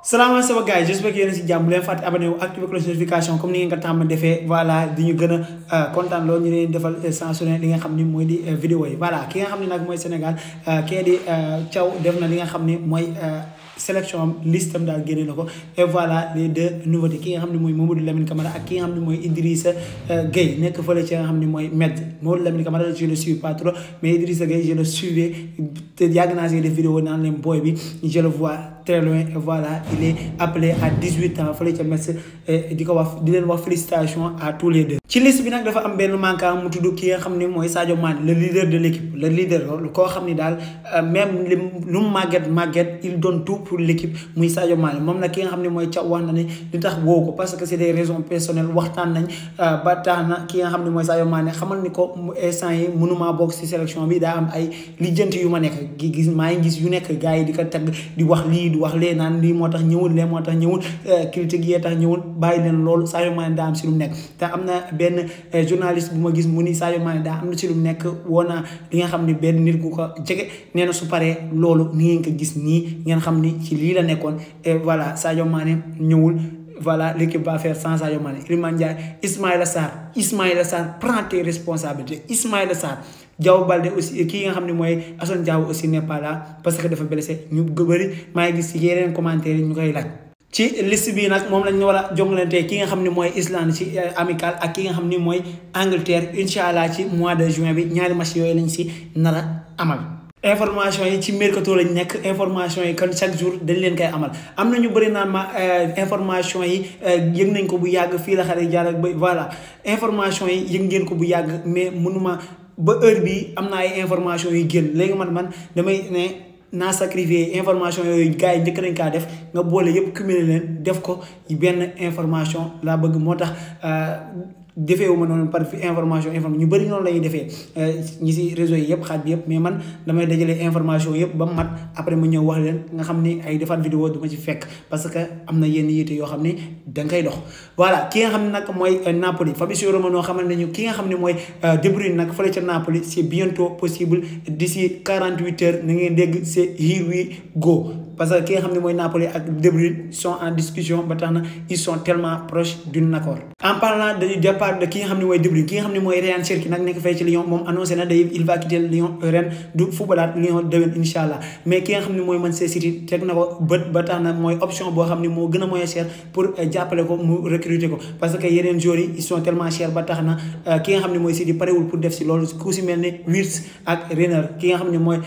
salaamaaleykum sama gars yi j'espère que yéen a si jàmm bu leen fàtte abonné wu activé cloche notification comme ni ngeen ko tàmm defee voilà di ñu gën a kontaan loolu ñu leen defal sans sonné li nga xam ni mooy di vidéo yi voilà ki nga xam ne nag mooy Sénégal kii di Thiaw def na li nga xam ni mooy sélection am liste am daal génne na ko et voilà les deux nouveautés ki nga xam ne mooy Mamadou Lamine Camara ak ki nga xam ne mooy Idrissa Gueye nekk fële ci nga xam ne mooy Med Mamadou Lamine Camara je le suis pas trop mais Idrissa Gueye je le suivais te yàgg naa si def vidéo naan leen boy bi je le vois très loin et voilà il est appelé à 18 ans fële ca Metz di ko wax di leen wax félicitations à tous les deux. ci liste bi nag dafa am benn manquant mu tudd ki nga xam ne mooy Sadio Mané le leader de l'équipe le leader koo xam ni daal même lu mu màgget il donne tout pour l'équipe muy Sadio Mané moom nag ki nga xam ne mooy Thiaw wax na ne li tax woo ko parce que c'est des raisons personnelles waxtaan nañ ba tax na ki nga xam ne mooy Sadio Mané xamal ni ko instant yi mënumaa bokk ci sélection bi daa am ay lijjanti yu ma nekk gis maa ngi gis yu nekk gars yi di ko tagg di wax lii di wax lee naan lii moo tax ñëwul lee moo tax ñëwul critique yee tax ñëwul bàyyi leen loolu Sadio Mané daa am si lu mu nekk te am na benn journaliste bu ma gis mu ni Sadio Mané daa am na si lu mu nekk woo naa li nga xam ne benn nit ku ko jege nee na su paree loolu ni ngeen ko gis nii ngeen xam ni ci lii la nekkoon et voilà Sadio Mané ñëwul voilà l'équipe va faire sans Sadio Mané Iliman Ndiaye Ismaïla Sarr prends tes responsabilités Ismaïla Sarr Diao Baldé aussi kii nga xam ne mooy Assane Diao aussi n'est pas là parce que dafa blessé ñu bëri maa ngi gis ci yeneen commentaire yi ñu koy laaj. ci liste bi nag moom lañ war a jongalante ki nga xam ne mooy Islande ci amical ak ki nga xam ne mooy Angleterre incha allah ci mois de juin bi ñaari match yooyu lañ si nar a amal. information yi ci mercato lañ nekk information yi kan chaque jour dañ leen koy amal am na ñu bëri naan ma information yi yëg nañ ko bu yàgg fii la xale jaar ak ba voilà information yi yëg ngeen ko bu yàgg mais mënuma ba heure bi am na ay information yi génn léegi man damay ne naa sacrifier information yooyu gars yi njëkk nañ kaa def nga boole yëpp cumuler leen def ko benn information laa bëgg moo tax defee wu ma noonu par information ñu bëri noonu la ñuy defee ñi si réseau yi yëpp xaaj bi yëpp mais man damay dajale information yëpp ba mat après mu ñëw wax leen nga xam ni ay defaat vidéo du ma ci fekk parce que am na yenn yitte yoo xam ni da nga koy dox. voilà ki nga xam ne nag mooy Napoli Fabrizio Romano xamal nañu ki nga xam ne mooy De Bruyne nag fële ca Napoli c'est bientôt possible d'ici 48 heures na ngeen dégg c'est here we go. parce que ki nga xam ne mooy Napoli ak De Bruyne sont en discussion ba tax na ils sont tellement proches d'un accord. en parlant du départ de ki nga xam ne mooy De Bruyne ki nga xam ne mooy Ryan Cherki nag nekk fay ci Lyon moom annoncé na day il va quitter Lyon ren du footballaat Lyon déwén incha allah mais ki nga xam ne mooy Manchester City teg na ko bët ba tax na mooy option boo xam ne moo gën a moyen cher pour jàppale ko mu recruter ko parce que yeneen joueurs yi ils sont tellement chers ba tax na ki nga xam ne mooy City parewul pour def si loolu ku si mel ne Wirtz ak Renner ki nga xam ne mooy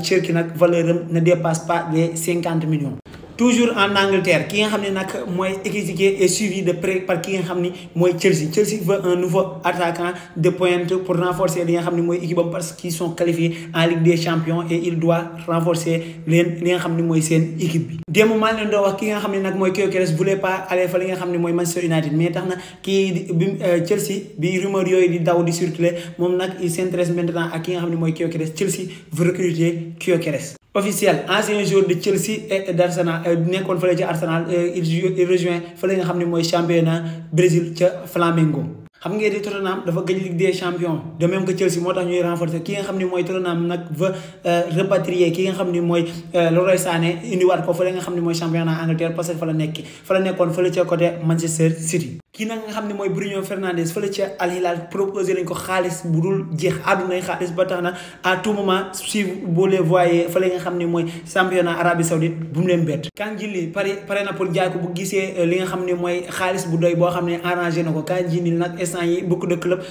Cherki nag valeur am ne dépasse pas les 50 millions. toujours en Angleterre ki nga xam ne nag mooy équipe est suivi de près par ki nga xam ni mooy Chelsea veut un nouveau attaquant de pointe pour renforcer li nga xam ne mooy équipe am parce qu'ils sont qualifiés en Ligue des Champions et il doit renforcer leen li nga xam ne mooy seen équipe bi. démb maa leen doo wax ki nga xam ne nag mooy Gyökeres voulait pas aller fa li nga xam ne mooy Manchester United mais tax na kii bi Chelsea bi rumeur yooyu di daw di circuler moom nag il s'intéresse maintenant ak ki nga xam ne mooy Gyökeres Chelsea veut recruter Gyökeres. officiel ancien joueur de Chelsea et d'Arsenal nekkoon fële ca Arsenal il rejoint fële nga xam ne mooy championnat Brésil ca Flamengo. xam ngeen di Tottenham dafa gëj Ligue des Champions de même que Chelsea moo tax ñuy renforcer ki nga xam ne mooy Tottenham nag va repatrier ki nga xam ne mooy Leroy Sané indiwaat ko fële nga xam ne mooy championnat Angleterre parce que fa la nekkoon fële ca côté Manchester City. kii nag nga xam ne mooy Bruno Fernandes fële ca Al Hilal proposé nañ ko xaalis bu dul jeex àddunay xaalis ba tax na à tout moment si vous les voyez fële nga xam ne mooy championnat Arabie Saoudite bu mu leen bett. Kangili pare na pour jaay ko bu gisee li nga xam ne mooy xaalis bu doy boo xam ne arrangé na ko Kangili nag instant yi beaucoup de clubs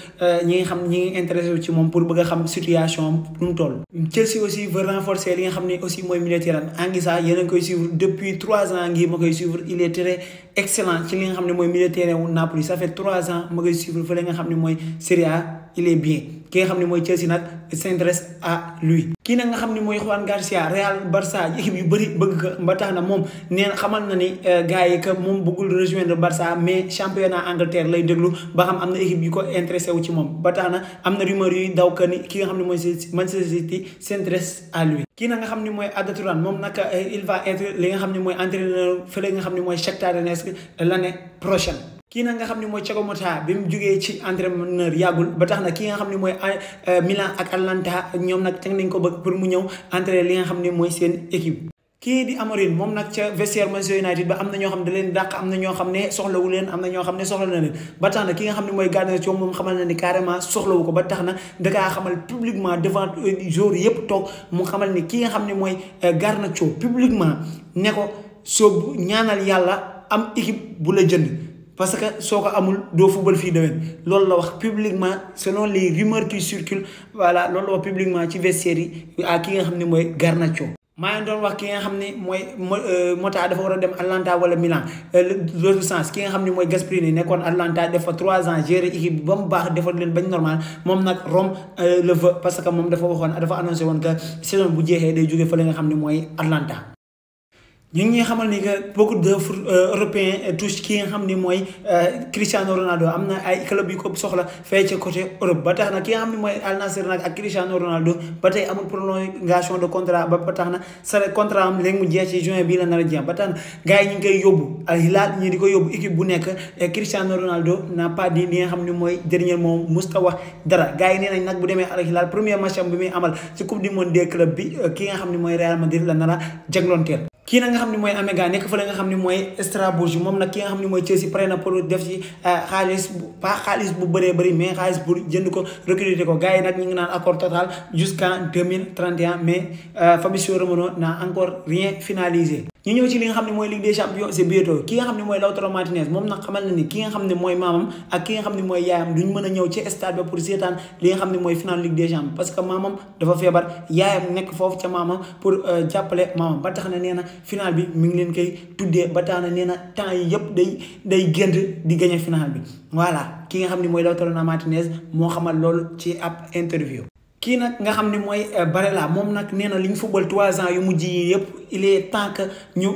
ñi ngi intéressé wu ci moom pour bëgg a xam situation am nu mu toll. Chelsea aussi veut renforcer li nga xam ne aussi mooy milieu terrain Anguissa yéen a ngi koy suivre depuis 3 ans ngi ma koy suivre il est très excellent ci li nga xam ne mooy milieu terrain Napoli ça fait 3 ans ma koy suivre fële nga xam ne mooy Serie A il est bien ki nga xam ne mooy Chelsea nag s'intéresse à lui. kii nag nga xam ne mooy Juan Garcia Real Barça équipe yu bëri bëgg ko ba tax na moom nee na xamal na ni gars yi que moom bëggul rejoindre Barça mais championnat Angleterre lay déglu ba xam am na équipe yu ko intéressé wu ci moom ba tax na am na rumeur yuy daw que ni ki nga xam ne mooy Manchester City s'intéresse à lui. kii nag nga xam ne mooy Arda Turan moom nag il va être li nga xam ne mooy entraîneur fële nga xam ne mooy Shakhtar Donetsk l'année prochaine. kii nag nga xam ne mooy Thiago Motta bi mu jugee ci entraîneur yàggul ba tax na ki nga xam ne mooy Milan ak Atalanta ñoom nag teg nañ ko bëgg pour mu ñëw entraîner li nga xam ne mooy seen équipe. kii di Amorim moom nag ca vestiaire Manchester United ba am na ñoo xam ne da leen dàq am na ñoo xam ne soxlawu leen am na ñoo xam ne soxla na leen ba tax na ki nga xam ne mooy Garnacho moom xamal na ni carrément soxlawu ko ba tax na dakaa xamal publiquement devant joueurs yëpp toog mu xamal ni ki nga xam ne mooy Garnacho publiquement ne ko soo ñaanal yàlla am équipe bu la jënd parce que soo ko amul doo football fii déwén loolu la wax publiquement selon les rumeurs qui circulent voilà loolu la wax publiquement ci vestiaire yi ak ki nga xam ne mooy Garnacho. maa ngi doon wax ki nga xam ne mooy Mota dafa war a dem Atalanta wala Milan l'autre sens ki nga xam ne mooy Gasperini nekkoon Atalanta def fa 3 ans gérer équipe bi ba mu baax defal leen bañ normal moom nag Rome le veut parce que moom dafa waxoon dafa annoncé woon que saison bu jeexee day jóge fa la nga xam ne mooy Atalanta. ñu ngi xamal ni que beaucoup de européens touche ki nga xam ni mooy Cristiano Ronaldo am na ay club yu ko soxla fee ca côté Europe ba tax na ki nga xam ne mooy Al Nassr nag ak Cristiano Ronaldo ba tey amul prolongation de contrat ba tax na sa contrat am léegi mu jeex ci juin bii la nar a jeex ba tax na gars yi ñu ngi koy yóbbu Al Hilal ñi di ko yóbbu équipe bu nekk Cristiano Ronaldo n'a pas dit li nga xam ne mooy dernier moom musta wax dara gars yi nee nañ nag bu demee Al Hilal premier match am bi muy amal ci coupe du monde des clubs bi ki nga xam ne mooy Real Madrid la nar a jagloonteel. kii nag nga xam ne mooy Omega nekk fa la nga xam ne mooy Strasbourg moom nag ki nga xam ne mooy Chelsea pare na pour def ci xaalis bu bëree bëri mais xaalis pour jënd ko recruter ko gars yi nag ñu ngi naan accord total jusqu'en 2031 mais Fabrizio Romano n'a encore rien finalisé. ñu ñëw ci li nga xam ne mooy Ligue des Champions c'est bientôt ki nga xam ne mooy Lautaro Martinez moom nag xamal na ni ki nga xam ne mooy maamam ak ki nga xam ne mooy yaayam duñ mën a ñëw ci stade ba pour seetaan li nga xam ne mooy final Ligue des Champions parce que maamam dafa feebar yaayam nekk foofu ca maamam pour jàppale maamam ba tax na nee na final bi mi ngi leen koy tuddee ba tax na nee na temps yi yëpp day gént di gagné final bi voilà ki nga xam ne mooy Lautaro Martinez moo xamal loolu ci ab interview. kii nag nga xam ne mooy Barella moom nag nee na li ñu football 3 ans yu mujj yi yëpp il est temps que ñu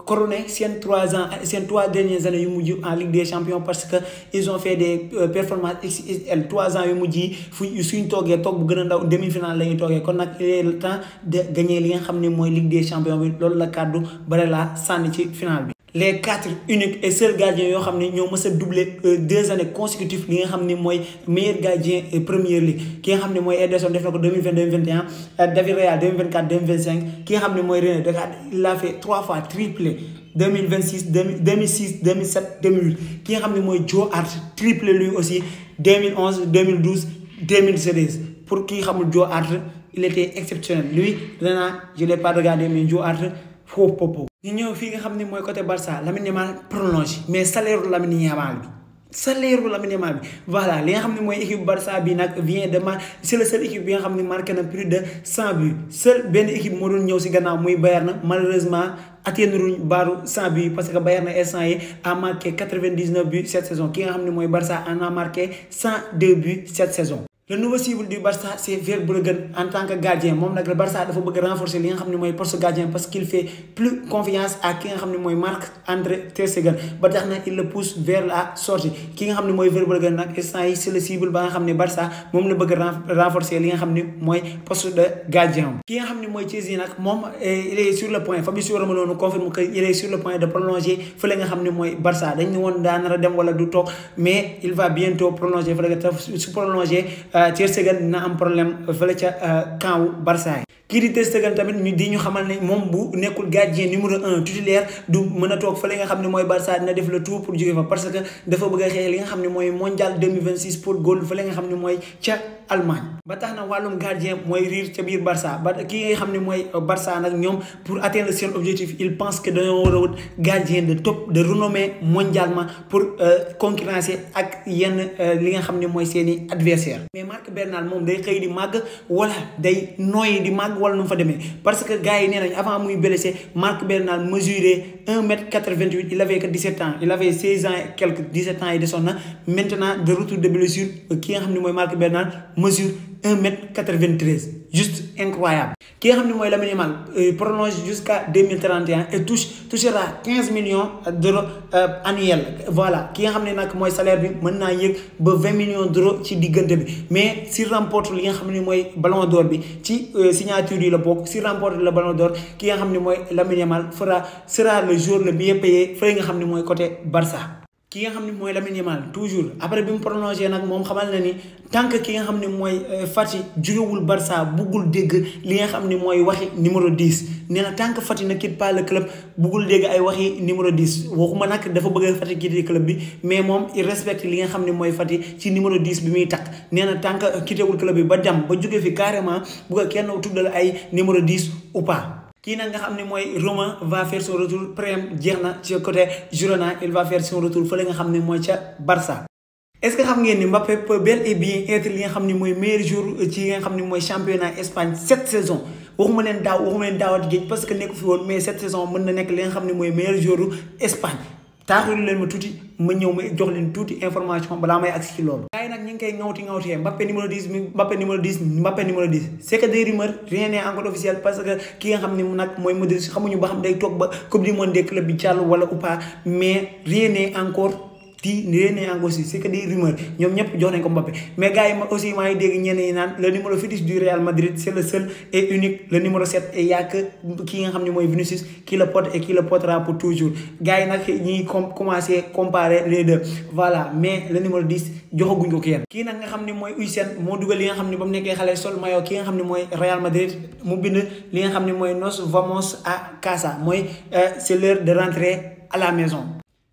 couronner seen 3 dernières années yu mujj en Ligue des Champions parce que ils ont fait des performances XXL 3 ans yu mujj yi suñ toogee toog bu gën a ndaw demi-finale la ñuy toogee kon nag il est le temps de gagner li nga xam ne mooy Ligue des Champions bi loolu la kàddu Barella sànni ci finale bi. les 4 uniques et seuls gardiens yoo xam ne ñoo mës a doublé 2 années consécutives li nga xam ne mooy meilleur gardien Premier League ki nga xam ne mooy Ederson def na ko 2020 2021 David Raya 2024 2025 ki nga xam ne mooy René Descartes il a fait 3 fois triplé 2026 2006 2007 2008 ki nga xam ne mooy Joe Hart triplé lui aussi 2011 2012 2013 pour ki xamul Joe Hart il était exceptionnel lui Renan je l'ai pas regardé mais Joe Hart foofu popo. ñu ñëw fii nga xam ne mooy côté Barça Lamine Yamal prolongé mais salaire Lamine Yamal bi voilà li nga xam ne mooy équipe Barça bi nag vient de c'est le seul équipe bi nga xam ne marqué na plus de 100 buts seul benn équipe moo doon ñëw si gannaaw muy Bayern malheureusement atteindre baaru 100 buts parce que Bayern instant yi a marqué 99 buts cette saison ki nga xam ne mooy Barça en a marqué 102 buts cette saison. le nouveau cible du Barça c'est Verbruggen en tant que gardien moom nag le Barça dafa bëgg renforcer li nga xam ne mooy poste gardien parce qu'il fait plus confiance à ki nga xam ne mooy Marc-André Ter Stegen ba tax na il le pousse vers la sortie ki nga xam ne mooy Verbruggen nag instant yi c'est le cible ba nga xam ne Barça moom la bëgg renforcer li nga xam ne mooy poste de gardien ki nga xam ne mooy Chelsea nag moom il est sur le point Fabrizio Romano nous confirme que il est sur le point de prolonger fële nga xam ne mooy Barça dañ ne woon daa nar a dem wala du toog mais il va bientôt prolonger fële nga su prolonger Ter Stegen dina am problème fële ca camp Barça yi kii di Ter Stegen tamit ñu xamal ne moom bu nekkul gardien numéro 1 titulaire du mën a toog fële nga xam ne mooy Barça dina def le tout pour jóge fa parce que dafa bëgg a xeex li nga xam ne mooy mondial 2026 pour góol fële nga xam ne mooy ca Allemagne ba tax na wàllum gardien mooy riir ca biir Barça ba kii nga xam ne mooy Barça nag ñoom pour atteindre seen objectif il pense que dañoo war a wut gardien de top de renommée mondialement pour concurrencer ak yenn li nga xam ne mooy seeni adversaire mais Marc Bernal moom day xëy di màgg wala day nooyi di màgg wala nu mu fa demee parce que gars yi nee nañ avant muy blessé Marc Bernal mesurait 1m88 il avait que 17 ans il avait 16 ans et quelques 17 ans yi desoon na maintenant de retour de blessure ki nga xam ne mooy Marc Bernal mesure 1m93 juste incroyable ki nga xam ne mooy Lamine Yamal prolonge jusqu'à 2031 et touchera 15 millions d'euros annuels voilà ki nga xam ne nag mooy salaire bi mën naa yëg ba 20 millions d'euros ci diggante bi mais s'il remporte li nga xam ne mooy ballon d'or bi ci signature yi la bokk s'il remporte le ballon d'or ki nga xam ne mooy Lamine Yamal sera le joueur le mieux payé fële nga xam ne mooy côté Barça. ki nga xam ne mooy Lamine Yamal toujours après bi mu prolongé nag moom xamal na ni tant que ki nga xam ne mooy Fati jógewul Barça buggul dégg li nga xam ne mooy waxi numéro 10 nee na tant que Fati ne quitte pas le club buggul dégg ay waxi numéro 10 waxuma nag dafa bëgg Fati quitter club bi mais moom il respecte li nga xam ne mooy Fati ci numéro 10 bi muy takk nee na tant que quittewul club bi ba dem ba jóge fi carrément bu ko kenn tuddal ay numéro 10 ou pas. kii nag nga xam ne mooy Romain va faire son retour prêt jeex na ci côté Girona il va faire son retour fële nga xam ne mooy ca Barça. est-ce que xam ngeen ni Mbappé peut bel et bien être li nga xam ne mooy meilleur joueur ci nga xam ne mooy championnat Espagne cette saison waxuma leen daawati géej parce que nekku fi woon mais cette saison mën na nekk li nga xam ne mooy meilleur joueur Espagne. taaxul leen ma tuuti ma ñëw ma jox leen tuuti information balaa may agsi ci loolu. gars yi nag ñu ngi koy ŋawtee Mbappé numéro 10 c'est que des rumeurs rien n'est encore officiel parce que ki nga xam ne nag mooy Modric xamuñu ba xam day toog ba coupe du monde des clubs bi jàll wala ou pas mais rien n'est encore si c'est que des rumeurs ñoom ñëpp jox nañ ko Mbappé mais gars yi aussi maa ngi dégg ñenn ñi naan le numéro fétiche du Real Madrid c'est le seul et unique le numéro 7 et y a que ki nga xam ne mooy Vinicius qui le porte et qui le portera pour toujours gars yi nag ñi commencé comparer les deux voilà mais le numéro 10 joxaguñ ko kenn. kii nag nga xam ne mooy Huijsen moo dugal li nga xam ne ba mu nekkee xale sol maillot ki nga xam ne mooy Real Madrid mu bind li nga xam ne mooy nos vamos a casa mooy c'est l'heure de rentrer à la maison.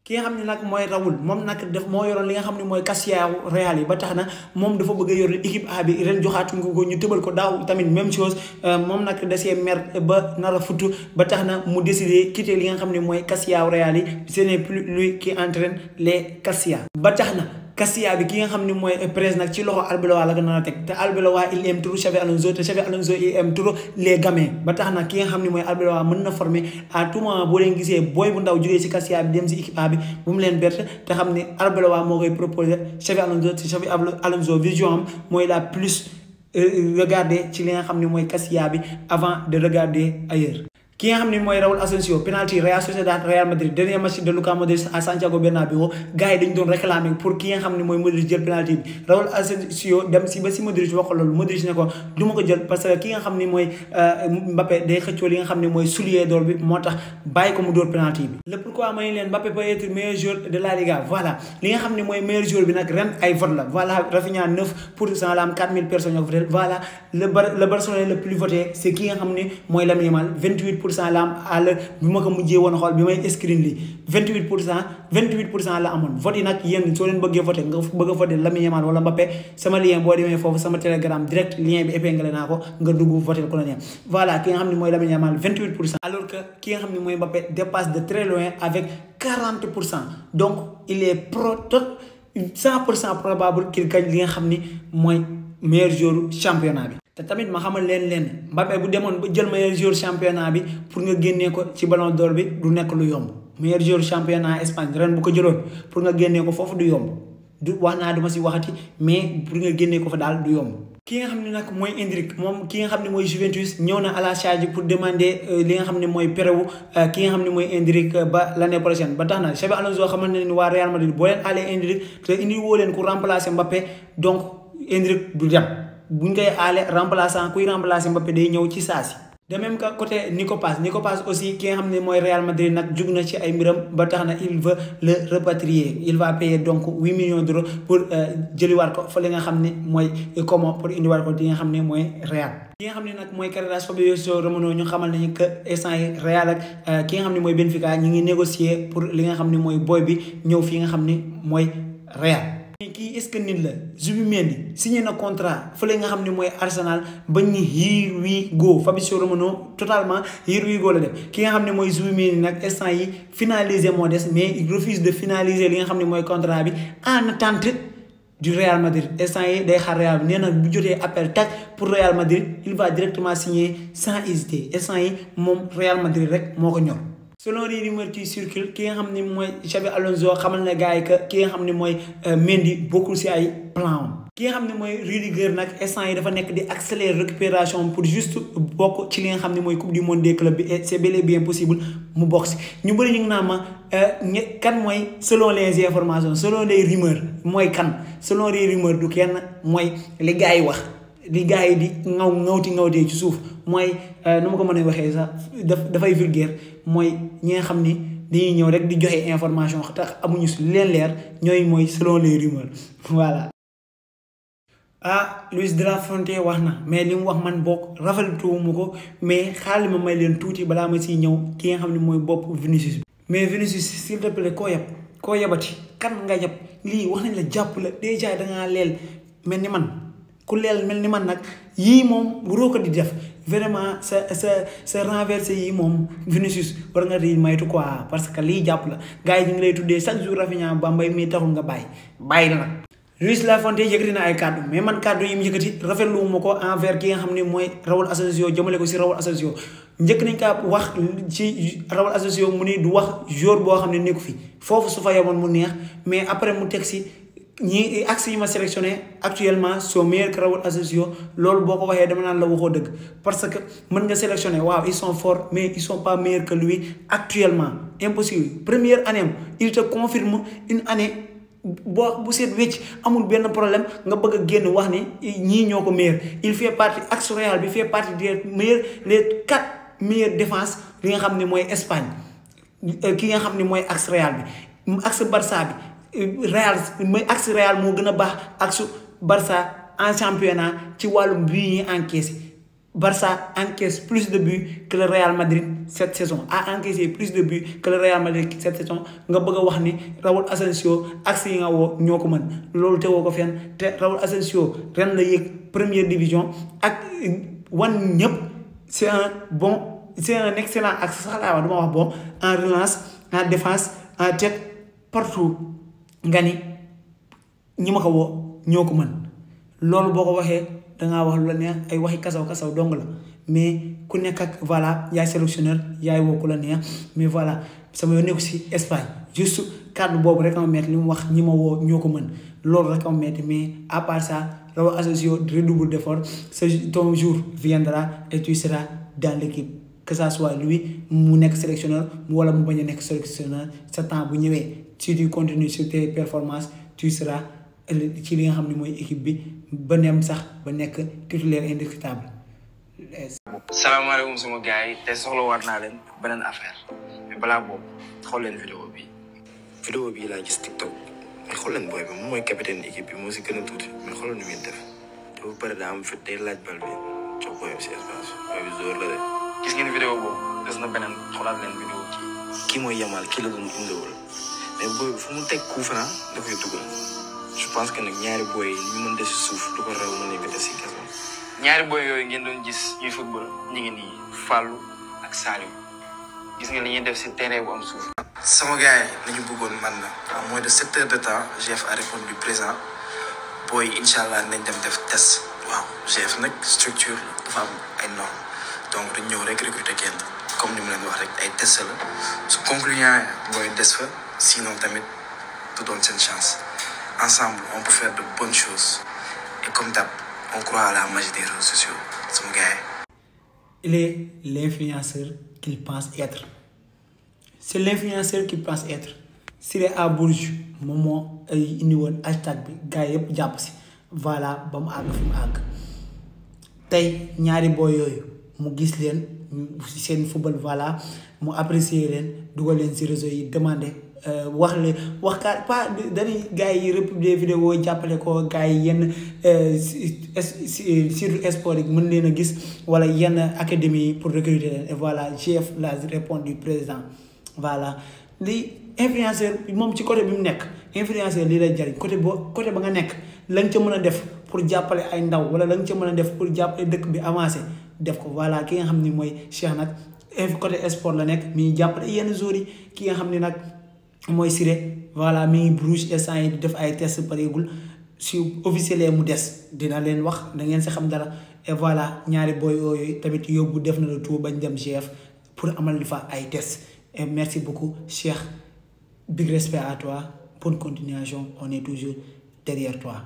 ki nga xam ne nag mooy Raoul moom nag daf moo yoroon li nga xam ne mooy Casillas Real yi ba tax na moom dafa bëgg a yor équipe A bi ren joxaatuñ ko ñu tëbal ko daaw tamit même chose moom nag da see mer ba nar a futu ba tax na mu décidé quitter li nga xam ne mooy Casillas Real yi ce n'est plus lui qui entraîne les Casillas ba tax na Casillas bi ki nga xam ne mooy presse nag ci loxo Arbeloa la ko nar a teg te Arbeloa il aime trop Xabi Alonso te Xabi Alonso il aime trop les gamins ba tax na ki nga xam ne mooy Arbeloa mën na former à tout moment boo leen gisee booy bu ndaw jógee ci Casillas bi dem ci équipe A bi bu mu leen bett te xam ne Arbeloa moo koy proposé Xabi Alonso te Xabi Alonso vision am mooy la plus regarder ci li nga xam ne mooy Casillas bi avant de regarder ailleurs. ki nga xam ne mooy Raúl Asensio penalty Real Sociedad Real Madrid dernier match de Luka Modric à Santiago Bernabéu gars yi dañu doon réclamer pour ki nga xam ne mooy Modric jël penalty bi Raúl Asensio dem si ba si Modric wax ko loolu Modric ne ko du ma ko jël parce que ki nga xam ne mooy Mbappé day xëccoo li nga xam ne mooy soulier d'or bi moo tax bàyyi ko mu dóor penalty bi. le pourquoi ma ne leen Mbappé peut être meilleur joueur de la Liga voilà li nga xam ne mooy meilleur joueur bi nag ren ay vote la voilà Rafinha 9% la am 4000 personnes ñoo ko voté voilà le Barcelone le plus voté c'est ki nga xam ne mooy Lamine Yamal 28% la am à l'heure bi ma ko mujjee woon xool bi may screen li 28% la amoon vote yi nag yéen soo leen bëggee voté nga bëgg a voté Lamine Yamal wala Mbappé sama lien boo demee foofu sama Telegram direct lien bi épinglé naa ko nga dugg voté ko la neex voilà ki nga xam ne mooy Lamine Yamal 28% alors que ki nga xam ne mooy Mbappé dépasse de très loin avec 40% donc il est 100% probable qu'il gagne li nga xam ni mooy meilleur joueur championnat bi. te tamit ma xamal leen Mbappé bu demoon ba jël meilleur joueur championnat bi pour nga génnee ko ci ballon d'or bi du nekk lu yomb meilleur joueur championnat Espagne ren bu ko jëloon pour nga génnee ko foofu du yomb du wax naa duma si waxati mais pour nga génnee ko fa daal du yomb. ki nga xam ne nag mooy Endrick moom ki nga xam ne mooy Juventus ñëw na à la charge pour demander li nga xam ne mooy prêt ki nga xam ne mooy Endrick ba l'année prochaine ba tax na Xabi Alonso xamal na ni waa Real Madrid boo leen alee Endrick te indi woo leen ku remplacer Mbappé donc Endrick du dem buñ koy aale remplaçant kuy remplacer Mbappé day ñëw ci saasi. de même que côté Nico Paz aussi ki nga xam ne mooy Real Madrid nag jug na ci ay mbiram ba tax na il veut le repatrier il va payer donc 8 millions d'euros pour jëliwaat ko fa li nga xam ne mooy comment pour indiwaat ko di nga xam ne mooy Real. ki nga xam ne nag mooy Carreras Fabrizio Romano ñu xamal nañu que instant yi Real ak ki nga xam ne mooy Benfica ñu ngi négocier pour li nga xam ne mooy boy bi ñëw fi nga xam ne mooy Real. kii est-ce que nit la Zubimendi signé na contrat fële nga xam ne mooy Arsenal bañ ni here we go Fabrizio Romano totalement here we go la def ki nga xam ne mooy Zubimendi nag instant yi finaliser moo des mais il refuse de finaliser li nga xam ne mooy contrat bi en attente du Real Madrid instant yi day xaar Real bi nee na bu jotee appel tag pour Real Madrid il va directement signer sans hésiter instant yi moom Real Madrid rek moo ko ñor. selon les rumeurs qui circulent ki nga xam ne mooy Xabi Alonso xamal na gars yi que ki nga xam ne mooy Mendy bokkul si ay plan ki nga xam ne mooy Rudiger nag instant yi dafa nekk di accélérer récupération pour juste bokk ci li nga xam ne mooy coupe du monde des clubs bi et c'est bel et bien possible mu bokk si ñu bëri ñu ngi naan ma kan mooy selon les informations selon les rumeurs mooy kan selon les rumeurs du kenn mooy li gars yi wax li gars yi di ŋawtee ci suuf mooy nu ma ko mën a waxee sax dafay vulgaire mooy ñi nga xam ni dañuy ñëw rek di joxe information tax amuñu si leen leer ñooy mooy selon les rumeurs voilà. Luis de la Fuente wax na mais li mu wax man bokk rafetluwuma ko mais xaaral ma may leen tuuti balaa ma siy ñëw ki nga xam ne mooy bopp Vinicius bi. mais Vinicius s'il te plaît koo yabati kan nga yab lii wax nañ la jàpp la déjà dangaa leel mel ni man ku leel mel ni man nag yii moom waroo ko di def vraiment sa renversé yii moom Vinicius war nga di maytu quoi parce que lii jàpp la gars yi ñu ngi lay tuddee chaque jour Rafinha Bambey mii taxul nga bàyyi la nag. Luis de la Fuente yëkkati na ay kàddu mais man kàddu yi mu yëkkati rafetlu ma ko envers ki nga xam ne mooy Raúl Asensio jëmale ko si Raúl Asensio njëkk nañ kaa wax ci Raúl Asensio mu ni du wax joueur boo xam ne nekku fi foofu su fa yemoon mu neex mais après mu teg si ñi axe yi ma sélectionné actuellement sont meilleurs que Raúl Asensio loolu boo ko waxee dama naan la waxoo dëgg parce que mën nga sélectionné waaw ils sont forts mais ils sont pas meilleurs que lui actuellement impossible première année il te confirme une année bu seet wecc amul benn problème nga bëgg a génn wax ni ñii ñoo ko meilleur il fait partie axe Real bi fait partie des meilleurs les 4 meilleures défenses li nga xam ne mooy Espagne ki nga xam ne mooy axe Real bi axe Barça bi Real mooy axe Real moo gën a baax axe Barça en championnat ci wàllum but yi encaissé Barça encaisse plus de buts que le Real Madrid cette saison a encaissé plus de buts que le Real Madrid cette saison nga bëgg a wax ni Raúl Asensio axe yi nga woo ñoo ko mën loolu te woo ko fenn te Raúl Asensio ren la yéeg première division ak wan ñëpp c'est un excellent axe sax laa wax duma wax bon en relance en défense en tête partout nga ni ñi ma ko woo ñoo ko mën loolu boo ko waxee dangaa wax lu la neex ay waxi kasaw dong la mais ku nekk ak voilà yaay sélectionneur yaay woo ku la neex mais voilà sama yoon nekku si Espagne juste kàddu boobu rek ama metti li mu wax ñi ma woo ñoo ko mën loolu rek ama metti mais à part ça Raúl Asensio redouble d'effort ton jour viendra et tu seras dans l'équipe que ça soit lui mu nekk sélectionneur wala mu bañ a nekk sélectionneur sa temps bu ñëwee si tu continues sur tes performances tu seras ci li nga xam ne mooy équipe bi ba nem sax ba nekk titulaire indiscutable. salaamaaleykum sama gars yi te soxla war naa leen beneen affaire mais balaa boobu xool leen vidéo bi laa gis TikTok mais xool leen booy bi moom mooy capitaine équipe bi moo si gën a tuuti mais xoolal nu muy def te bu pare daa am fit day laaj bal bi jox booy bi si espace booy bi zóor la de. gis ngeen vidéo boobu des na beneen xoolaat leen vidéo kii mooy Yamal kii la doon indiwul mais booy bi fu mu teg coup franc da koy dugal. je pense que nag ñaari boy yi ñu mën des si suuf du ko raw mën nañ ko def si kaso. ñaari boy yooyu ngeen doon gis ñuy football ñu ngi nii Fallou ak Saliou gis nga li ñuy def si terrain bu am suuf. sama gars yi li ñu bëggoon man na en moins de 7 heures de temps GF a répondu présent boy incha allah nañ dem def test waaw GF nag structure la dafa am ay normes donc dañ ñëw rek recruter kenn comme ni mu leen wax rek ay test la su concluant boy des fa sinon tamit du doon seen chance. Ensemble, on peut faire de bonnes choses. Et comme d'hab, on croit à la magie des réseaux sociaux. C'est mon gars. Il est l'influenceur qu'il pense être. C'est l'influenceur qu'il pense être. S'il est à Bourges, moment il y a un hashtag, gars yep japsi. Voilà, bam ag fum ag. Tay ñaari boy yoyu mu gis len sen football voilà mu apprécier len dugal len ci réseau yi demander wax ka pas dañuy gars yi republier vidéo jàppale ko gars yi yenn sur sport yi mën leen a gis wala yenn académie pour recruter leen et voilà GF la répondu président voilà li influenceur moom ci côté bi mu nekk influenceur lii lay jariñ côté ba nga nekk la nga ca mën a def pour jàppale ay ndaw wala la nga ca mën a def pour jàppale dëkk bi avancé def ko voilà ki nga xam ni mooy Cheikh nag côté sport la nekk mi jàppale yenn joueurs yi ki nga xam ni nag mooy Siré voilà mi ngi Bruges instant yi di def ay test pareegul si officiel mu des dina leen wax da ngeen si xam dara et voilà ñaari boy yooyu tamit yóbbu def na le tout bañ dem GF pour amal di fa ay test et merci beaucoup Cheikh big respect à toi bonne continuation on est toujours derrière toi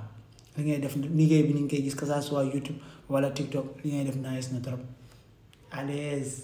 li ngay def liggéey bi ni ngi koy gis que ça soit YouTube wala TikTok li ngay def nice na trop à l'aise